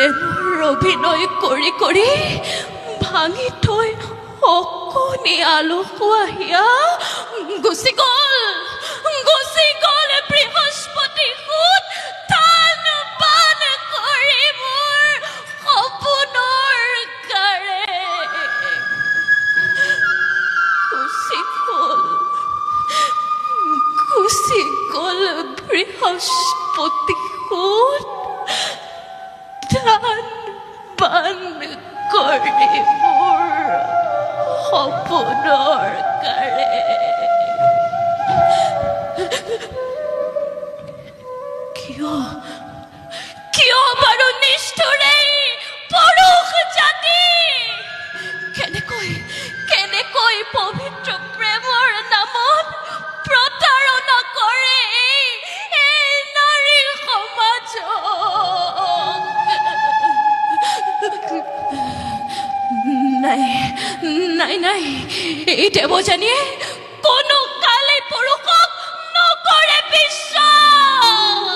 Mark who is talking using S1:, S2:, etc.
S1: প্ৰেমৰ অভিনয় কৰি কৰি ভাঙি থৈ অকণি আলসুৱাহিয়া গুচি গ'ল বৃহস্পতি সুত থান বান কৰি মোৰ সপোনৰ গাৰে গুচি গ'ল বৃহস্পতি সুত থান বান কৰি মোৰ সপোনৰ গাৰে কিয় বাৰু নিষ্ঠুৰে পুৰুষ জাতি কেনেকৈ পবিত্ৰ প্ৰেমৰ নামত প্ৰতাৰণা কৰে এই নাৰী সমাজক নাই এই দেৱযানীয়ে কোনো কালে পুৰুষক নকৰে বিশ্বাস